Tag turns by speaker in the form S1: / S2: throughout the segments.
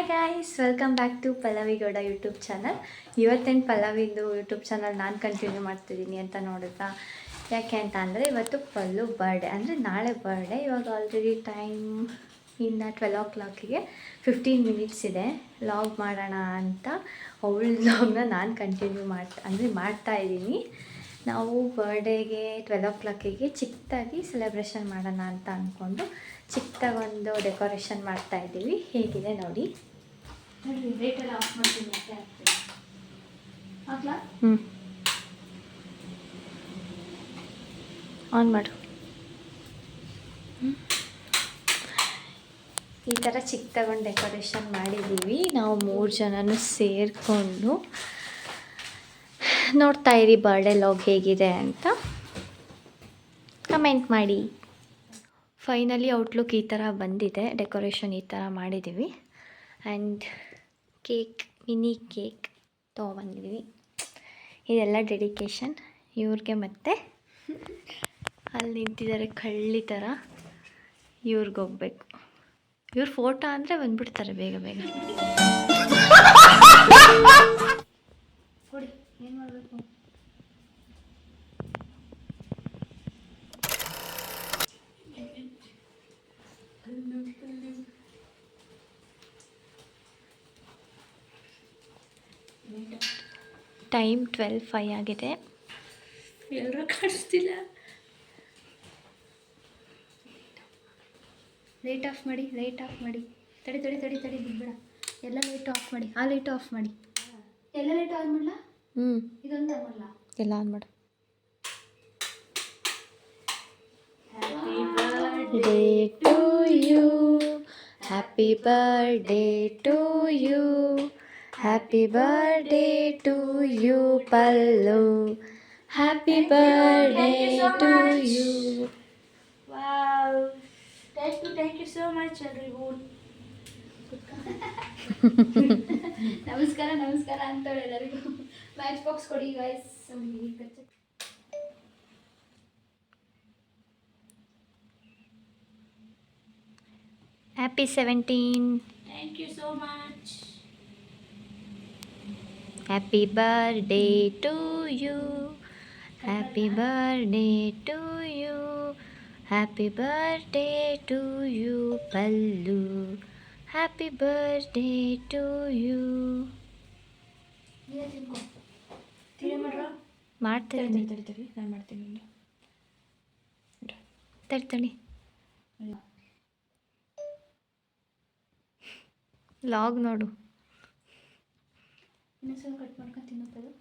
S1: Guys, welcome back to Pallavi Gowda YouTube channel. ಇವತ್ತೇನು ಪಲ್ಲವಿದು YouTube channel ನಾನು ಕಂಟಿನ್ಯೂ ಮಾಡ್ತಿದ್ದೀನಿ ಅಂತ ನೋಡಿದ್ರಾ? ಯಾಕೆ ಅಂತ ಅಂದರೆ ಇವತ್ತು ಪಲ್ಲು ಬರ್ಡೇ, ಅಂದರೆ ನಾಳೆ ಬರ್ಡೇ. ಇವಾಗ ಆಲ್ರೆಡಿ ಟೈಮ್ ಇನ್ನು 12 o'clock 15 ಮಿನಿಟ್ಸ್ ಇದೆ. ಲಾಗ್ ಮಾಡೋಣ ಅಂತ ಅವಳ ಲಾಗ್ನ ನಾನು ಕಂಟಿನ್ಯೂ ಮಾಡ್ತಾಯಿದ್ದೀನಿ. ನಾವು ಬರ್ಡೇಗೆ 12 o'clock ಚಿಕ್ಕದಾಗಿ ಸೆಲೆಬ್ರೇಷನ್ ಮಾಡೋಣ ಅಂತ ಅಂದ್ಕೊಂಡು ಚಿಕ್ಕದಾಗಿ ಒಂದು ಡೆಕೋರೇಷನ್ ಮಾಡ್ತಾಯಿದ್ದೀವಿ. ಹೇಗಿದೆ ನೋಡಿ. ರೇಟೆಲ್ಲ ಆಫ್ ಮಾಡ್ತೀನಿ. ಆನ್ ಮಾಡು. ಈ ಥರ ಚಿಕ್ಕದಾಗೊಂಡು ಡೆಕೋರೇಷನ್ ಮಾಡಿದ್ದೀವಿ. ನಾವು 3 ಜನನೂ ಸೇರಿಕೊಂಡು ನೋಡ್ತಾ ಇರಿ ಬರ್ಡೇ ಲಾಗ್ ಹೇಗಿದೆ ಅಂತ ಕಮೆಂಟ್ ಮಾಡಿ. ಫೈನಲಿ ಔಟ್ಲುಕ್ ಈ ಥರ ಬಂದಿದೆ. ಡೆಕೋರೇಷನ್ ಈ ಥರ ಮಾಡಿದ್ದೀವಿ. ಆ್ಯಂಡ್ ಮಿನಿ ಕೇಕ್ ತೊಗೊಬಂದಿದ್ದೀವಿ. ಇದೆಲ್ಲ ಡೆಡಿಕೇಶನ್ ಇವ್ರಿಗೆ. ಮತ್ತು ಅಲ್ಲಿ ನಿಂತಿದ್ದಾರೆ ಕಳ್ಳಿ ಥರ, ಇವ್ರಿಗೆ ಹೋಗ್ಬೇಕು. ಇವ್ರ ಫೋಟೋ ಅಂದರೆ ಬಂದ್ಬಿಡ್ತಾರೆ ಬೇಗ ಬೇಗ. ಕೊಡಿ, ಏನು ಮಾಡಬೇಕು? ಟೈಮ್ 12:05 ಆಗಿದೆ. ಎಲ್ಲರೂ ಕಾಣಿಸ್ತಿಲ್ಲ. ಲೈಟ್ ಆಫ್ ಮಾಡಿ, ಲೈಟ್ ಆಫ್ ಮಾಡಿ. ತಡಿ ಬಿಡ್ಬೇಡ. ಎಲ್ಲ ಲೈಟ್ ಆಫ್ ಮಾಡಿ. ಆ ಲೈಟ್ ಆಫ್ ಮಾಡಿ. ಎಲ್ಲ ಲೈಟ್ ಆನ್ ಮಾಡಲ? ಇದೊಂದು ಆನ್ ಮಾಡಲ? ಎಲ್ಲ ಆನ್ ಮಾಡು. Happy birthday to you, happy birthday to you, happy birthday to you Pallu, happy birthday to you. Wow, thank you so much ಎಲ್ರಿಗೂ. ನಮಸ್ಕಾರ ಅಂತೇಳಿ ಎಲ್ಲರಿಗೂ. ಮ್ಯಾಚ್ ಬಾಕ್ಸ್ ಕೊಡಿ guys. Happy 17. Thank you so much. Happy birthday to you, happy birthday to you, happy birthday to you Pallu, happy birthday to you. ಮಾಡ್ತೀನಿ. ನಾನು ಮಾಡ್ತೀನಿ. ತಡಿ log ನೋಡು. ಇನ್ನೊಂದ್ಸಲ ಕಟ್ ಮಾಡ್ಕೊಂಡು ತಿನ್ನೋದು.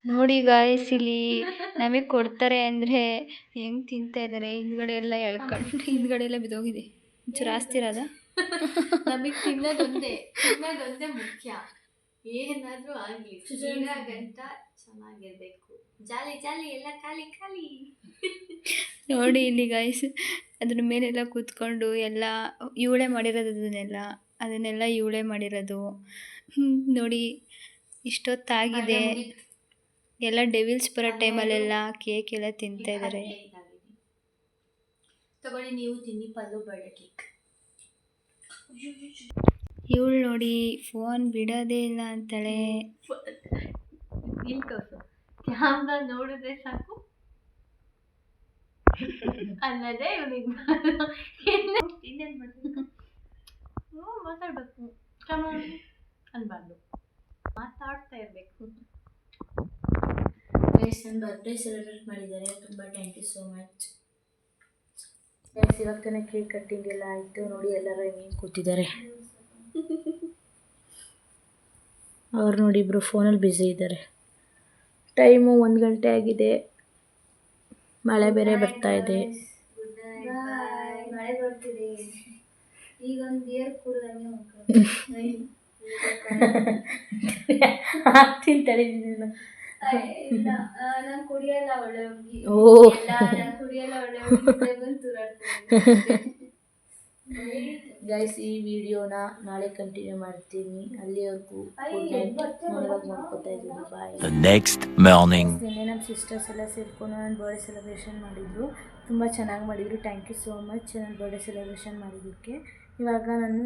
S1: ನೋಡಿ ಗಾಯ್ಸ್, ಇಲ್ಲಿ ನಮಗೆ ಕೊಡ್ತಾರೆ ಅಂದರೆ ಹೆಂಗೆ ತಿಂತಾ ಇದ್ದಾರೆ. ಹಿಂದ್ಗಡೆ ಎಲ್ಲ ಎಳ್ಕೊಂಡು, ಹಿಂದ್ಗಡೆ ಎಲ್ಲ ಬಿದ್ದೋಗಿದೆ. ಒಂಚೂರು ಆಸ್ತಿ ಇರೋದ. ನಮಗೆ ತಿನ್ನೋದೊಂದೇ ಮುಖ್ಯ. ಏನಾದರೂ ಆಗಲಿ ಗಂಟ ಚೆನ್ನಾಗಿರ್ಬೇಕು. ಜಾಲಿ ಎಲ್ಲ ಖಾಲಿ. ನೋಡಿ ಇಲ್ಲಿ ಗಾಯ್ಸ್, ಅದ್ರ ಮೇಲೆಲ್ಲ ಕೂತ್ಕೊಂಡು ಎಲ್ಲ ಇವಳೆ ಮಾಡಿರೋದು. ಅದನ್ನೆಲ್ಲ ಇವಳೆ ಮಾಡಿರೋದು. ನೋಡಿ ಇಷ್ಟೊತ್ತಾಗಿದೆ. ಎಲ್ಲ ಡೆವಿಲ್ಸ್ ಬರೋ ಟೈಮಲ್ಲೆಲ್ಲ ಕೇಕ್ ಎಲ್ಲ ತಿಂತಾ ಇದ್ದಾರೆ. ತಗೊಳ್ಳಿ, ನೀವು ತಿನ್ನಿ ಪಲ್ಲು ಬರ್ಡೇ ಕೇಕ್. ಇವಳು ನೋಡಿ ಫೋನ್ ಬಿಡೋದೇ ಇಲ್ಲ ಅಂತಾಳೆ. ಕ್ಯಾಮ್ರಾ ನೋಡಿದ್ರೆ ಸಾಕು ಅನ್ನೋದೇ ಇವನಿಗೆ. ಇನ್ನೇನು ಮಾಡಬೇಕು? ಮಾತಾಡಬೇಕು ಅನ್ಬಾರ್ದು, ಮಾತಾಡ್ತಾ ಇರಬೇಕು. ನನ್ನ ಬರ್ತ್ಡೇ ಸೆಲೆಬ್ರೇಟ್ ಮಾಡಿದ್ದಾರೆ. ತುಂಬ ಥ್ಯಾಂಕ್ ಯು ಸೋ ಮಚ್.
S2: ಇವಾಗ ತಾನೇ ಕೇಕ್ ಕಟ್ಟಿಂಗ್ ಎಲ್ಲ ಆಯಿತು ನೋಡಿ, ಎಲ್ಲರೂ ಹೆಂಗೆ ಕೂತಿದ್ದಾರೆ. ಅವ್ರು ನೋಡಿ ಇಬ್ಬರು ಫೋನಲ್ಲಿ ಬ್ಯುಸಿ ಇದ್ದಾರೆ. ಟೈಮು 1 ಗಂಟೆ ಆಗಿದೆ, ಮಳೆ ಬೇರೆ ಬರ್ತಾ ಇದೆ.
S1: ಮಳೆ ಬರ್ತಿದೆ, ಈಗ ಒಂದು ಬಿಯರ್ ಕುಡ್ದಂಗೆ
S2: ತಿಂತಾರೆ.
S1: ನಾನು ಕುಡಿಯಲ್ಲ ಒಳ್ಳೆ ಹುಡುಗಿ.
S2: ಓ
S1: ಕುಡಿಯಲ್ಲ ಒಳ್ಳೆ ಹುಡುಗಿ.
S2: ಗೈಸ್, ಈ ವಿಡಿಯೋನ ನಾಳೆ ಕಂಟಿನ್ಯೂ ಮಾಡ್ತೀನಿ. ಅಲ್ಲಿವರೆಗೂ ಗುಡ್ ನೈಟ್. ನಾನು ಇವಾಗ ಮಾಡ್ಕೋತಾ ಇದ್ದೀನಿ. ಬಾಯ್.
S3: The next morning.
S2: ನಿನ್ನೆ ನಮ್ಮ ಸಿಸ್ಟರ್ಸ್ ಎಲ್ಲ ಸೇರ್ಕೊಂಡು ನನ್ನ ಬರ್ಡೇ ಸೆಲೆಬ್ರೇಷನ್ ಮಾಡಿದರು. ತುಂಬ ಚೆನ್ನಾಗಿ ಮಾಡಿದರು. ಥ್ಯಾಂಕ್ ಯು ಸೋ ಮಚ್ ನನ್ನ ಬರ್ಡೇ ಸೆಲೆಬ್ರೇಷನ್ ಮಾಡಿದ್ದಕ್ಕೆ. ಇವಾಗ ನಾನು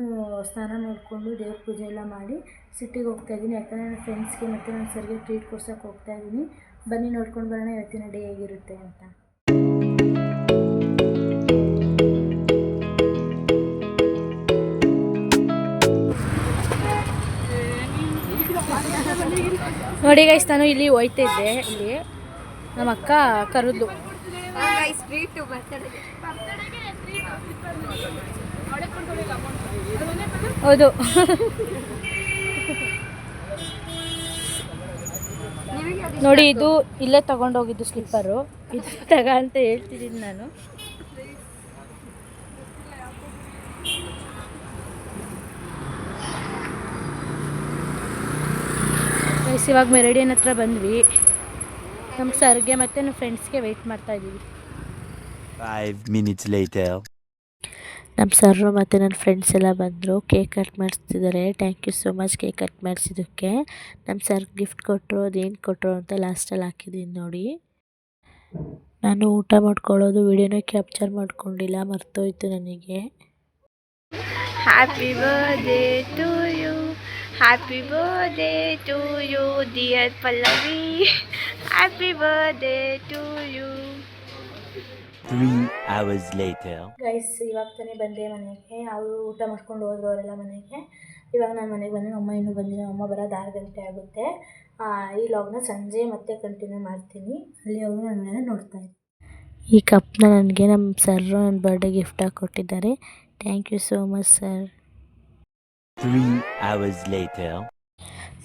S2: ಸ್ನಾನ ಮಾಡಿಕೊಂಡು ದೇವ್ರ ಪೂಜೆ ಎಲ್ಲ ಮಾಡಿ ಸಿಟಿಗೆ ಹೋಗ್ತಾಯಿದ್ದೀನಿ. ಯಾಕಂದರೆ ನನ್ನ ಫ್ರೆಂಡ್ಸ್ಗೆ ಮತ್ತು ನನ್ನ ಸರ್ಗೆ ಟ್ರೀಟ್ ಕೊಡ್ಸೋಕೆ ಹೋಗ್ತಾಯಿದ್ದೀನಿ. ಬನ್ನಿ ನೋಡ್ಕೊಂಡು ಬರೋಣ ಇವತ್ತಿನ ಡೇ ಹೇಗಿರುತ್ತೆ ಅಂತ. ನೋಡಿ ಗೈಸ್, ನಾನು ಇಲ್ಲಿ ಹೋಯ್ತಿದ್ದೆ. ಇಲ್ಲಿ ನಮ್ಮ ಅಕ್ಕ ಕರೆದ್ಲು. ಹೌದು, ನೋಡಿ ಇದು ಇಲ್ಲೇ ತಗೊಂಡೋಗಿದ್ದು ಸ್ಲಿಪ್ಪರು. ಇದು ತಗ ಅಂತ ಹೇಳ್ತಿದ್ದೀನಿ ನಾನು. ಇವಾಗ ಮೆರಡಿಯನ್ ಹತ್ರ ಬಂದ್ವಿ. ನಮ್ಮ ಸರ್ಗೆ ಮತ್ತು ನಮ್ಮ ಫ್ರೆಂಡ್ಸ್ಗೆ ವೆಯ್ಟ್ ಮಾಡ್ತಾ ಇದ್ದೀವಿ.
S3: 5 minutes later.
S2: ನಮ್ಮ ಸರ್ರು ಮತ್ತು ನನ್ನ ಫ್ರೆಂಡ್ಸ್ ಎಲ್ಲ ಬಂದರು. ಕೇಕ್ ಕಟ್ ಮಾಡಿಸ್ತಿದ್ದಾರೆ. Thank you so much cake cut ಮಾಡಿಸಿದ್ದಕ್ಕೆ. ನಮ್ಮ ಸರ್ ಗಿಫ್ಟ್ ಕೊಟ್ಟರು, ಅದೇನು ಕೊಟ್ಟರು ಅಂತ ಲಾಸ್ಟಲ್ಲಿ ಹಾಕಿದ್ದೀನಿ ನೋಡಿ. ನಾನು ಊಟ ಮಾಡ್ಕೊಳ್ಳೋದು ವಿಡಿಯೋನ ಕ್ಯಾಪ್ಚರ್ ಮಾಡ್ಕೊಂಡಿಲ್ಲ, ಮರ್ತೋಯ್ತು ನನಗೆ.
S1: Happy birthday to you, happy birthday to you dear Pallavi, happy birthday to you.
S3: 3 hours later.
S2: Guys, ಇವಾಗ ತಾನೇ ಬಂದೆ ಮನೆಗೆ. ಅವರು ಊಟ ಮಾಡ್ಕೊಂಡು ಹೋದ್ರು ಅವರೆಲ್ಲ ಮನೆಗೆ. ಇವಾಗ ನಾನು ಮನೆಗೆ ಬಂದೆ. ಅಮ್ಮ ಇನ್ನೂ ಬಂದಿಲ್ಲ. ಅಮ್ಮ ಬರೋದು 6 ಗಂಟೆ ಆಗುತ್ತೆ. ಈ ಲಾಗ್ನ ಸಂಜೆ ಮತ್ತೆ ಕಂಟಿನ್ಯೂ ಮಾಡ್ತೀನಿ. ಅಲ್ಲಿವರೆಗೂ ನನ್ನ ಮನೇಲಿ ನೋಡ್ತಾ ಇದ್ದೀನಿ. ಈ ಕಪ್ನ ನನಗೆ ನಮ್ಮ ಸರ್ರು ನನ್ನ ಬರ್ಡೇ ಗಿಫ್ಟಾಗಿ ಕೊಟ್ಟಿದ್ದಾರೆ. Thank you so much sir.
S3: 3 hours later.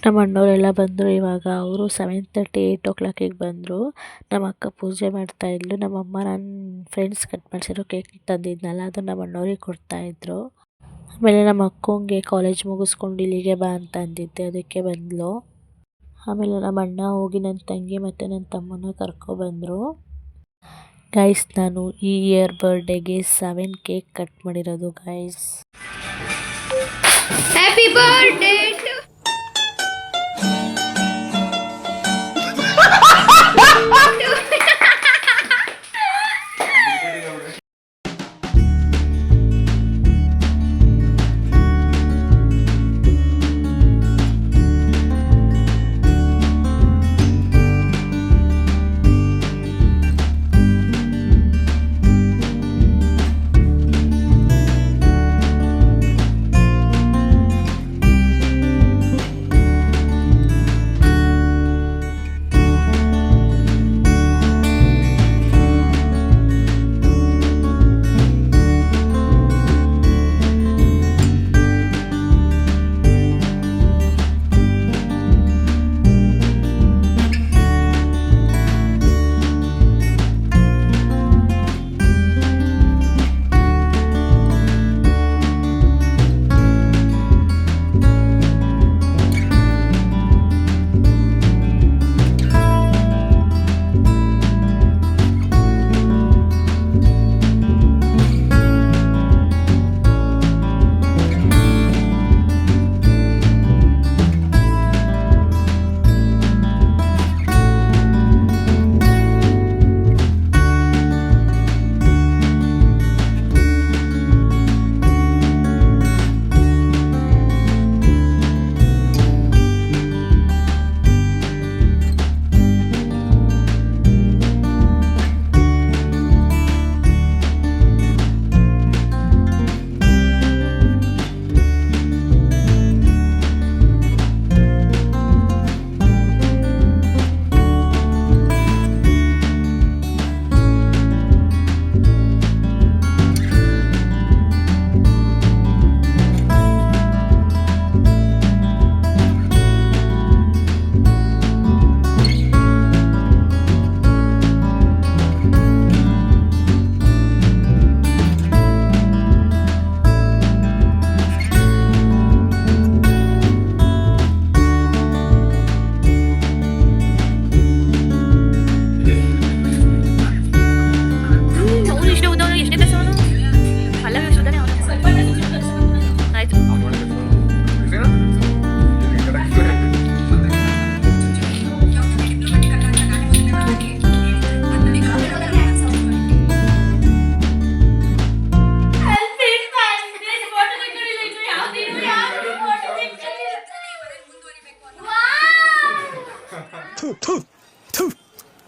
S2: ನಮ್ಮ ಅಣ್ಣವರೆಲ್ಲ ಬಂದರು. ಇವಾಗ ಅವರು 7:30 8 o'clock ಬಂದರು. ನಮ್ಮ ಅಕ್ಕ ಪೂಜೆ ಮಾಡ್ತಾಯಿದ್ಲು. ನಮ್ಮಮ್ಮ ನನ್ನ ಫ್ರೆಂಡ್ಸ್ ಕಟ್ ಮಾಡಿಸಿರೋ ಕೇಕ್ ತಂದಿದ್ನಲ್ಲ, ಅದು ನಮ್ಮ ಅಣ್ಣವ್ರಿಗೆ ಕೊಡ್ತಾಯಿದ್ರು. ಆಮೇಲೆ ನಮ್ಮ ಅಕ್ಕಂಗೆ ಕಾಲೇಜ್ ಮುಗಿಸ್ಕೊಂಡು ಇಲ್ಲಿಗೆ ಬಾ ಅಂತ ಅಂದಿದ್ದೆ, ಅದಕ್ಕೆ ಬಂದಳು. ಆಮೇಲೆ ನಮ್ಮ ಅಣ್ಣ ಹೋಗಿ ನನ್ನ ತಂಗಿ ಮತ್ತು ನನ್ನ ತಮ್ಮನ ಕರ್ಕೊಬಂದರು. ಗೈಸ್, ನಾನು ಈ ಇಯರ್ ಬರ್ಡೇಗೆ 7 ಕೇಕ್ ಕಟ್ ಮಾಡಿರೋದು ಗೈಸ್.
S1: ಹ್ಯಾಪಿ ಬರ್ಡೇ ಟು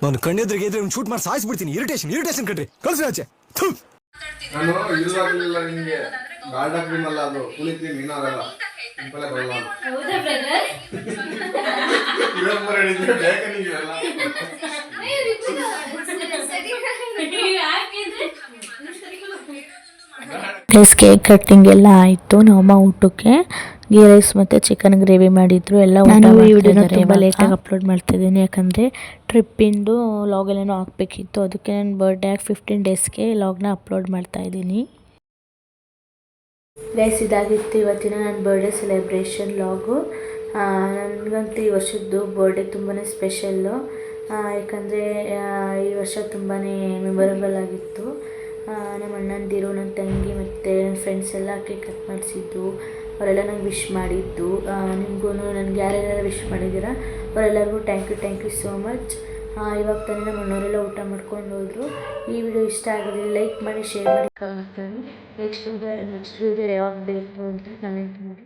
S4: ನಾನು ಕಣ್ಣೆದ್ರಿಗೆ ಇದ್ರೆ ಒಂದು ಶೂಟ್ ಮಾಡಿ ಸಾಯಿಸ್ಬಿಡ್ತೀನಿ. ಇರಿಟೇಷನ್ ಕಣ್ರಿ, ಕಳ್ಸಿ ಆಚೆ. ಥು.
S5: ನಾನು ಇಲ್ವಾಗಿಲ್ಲ ನಿಮಗೆ ಗಾರ್ಡ ಕ್ರೀಮ್ ಅಲ್ಲ ಅದು ಕುಳಿ ಕ್ರೀಮ್ ಏನಾಗಲ್ಲ ಸಿಂಪಲ್ ಬರಲ್ಲ
S2: ರೈಸ್ ಕೇಕ್ ಕಟ್ಟಿಂಗ್ ಎಲ್ಲ ಆಯಿತು. ನಮ್ಮಮ್ಮ ಊಟಕ್ಕೆ ಗೀ ರೈಸ್ ಮತ್ತು ಚಿಕನ್ ಗ್ರೇವಿ ಮಾಡಿದ್ರು. ಎಲ್ಲ ನಾನು ಈ ವಿಡಿಯೋನ ತುಂಬ ಲೇಟಾಗಿ ಅಪ್ಲೋಡ್ ಮಾಡ್ತಿದ್ದೀನಿ, ಯಾಕಂದರೆ ಟ್ರಿಪ್ಪಿಂದು ಲಾಗ್ ಎಲ್ಲನೂ ಹಾಕಬೇಕಿತ್ತು. ಅದಕ್ಕೆ ನಾನು ಬರ್ಡೇ ಆಗಿ 15 ಡೇಸ್ಗೆ ಲಾಗ್ನ ಅಪ್ಲೋಡ್ ಮಾಡ್ತಾಯಿದ್ದೀನಿ. ಗೈಸ್, ಇದಾಗಿತ್ತು ಇವತ್ತಿನ ನನ್ನ ಬರ್ಡೇ ಸೆಲೆಬ್ರೇಷನ್ ಲಾಗು. ನನಗಂತೂ ಈ ವರ್ಷದ್ದು ಬರ್ಡೇ ತುಂಬಾ ಸ್ಪೆಷಲ್ಲು, ಯಾಕಂದರೆ ಈ ವರ್ಷ ತುಂಬಾ ಮೆಮೊರೇಬಲ್ ಆಗಿತ್ತು. ನಮ್ಮ ಅಣ್ಣಂದಿರು, ನನ್ನ ತಂಗಿ ಮತ್ತು ನನ್ನ ಫ್ರೆಂಡ್ಸ್ ಎಲ್ಲ ಕೇಕ್ ಕಟ್ ಮಾಡಿಸಿದ್ದು, ಅವರೆಲ್ಲ ನಂಗೆ ವಿಶ್ ಮಾಡಿದ್ದು. ನಿಮಗೂ ನನಗೆ ಯಾರ್ಯಾರು ವಿಶ್ ಮಾಡಿದ್ದೀರಾ ಅವರೆಲ್ಲರಿಗೂ ಥ್ಯಾಂಕ್ ಯು ಸೋ ಮಚ್. ಇವಾಗ ತಾನೇ ನಮ್ಮ ಅಣ್ಣವರೆಲ್ಲ ಊಟ ಮಾಡ್ಕೊಂಡು ಹೋದರು. ಈ ವಿಡಿಯೋ ಇಷ್ಟ ಆಗಿದೆ, ಲೈಕ್ ಮಾಡಿ, ಶೇರ್ ಮಾಡಿ, ಕಮೆಂಟ್ ಮಾಡಿ. ನೆಕ್ಸ್ಟ್ ವಿಡಿಯೋ ಯಾವಾಗ ಬೇಕು ಅಂತ ಕಮೆಂಟ್ ಮಾಡಿ.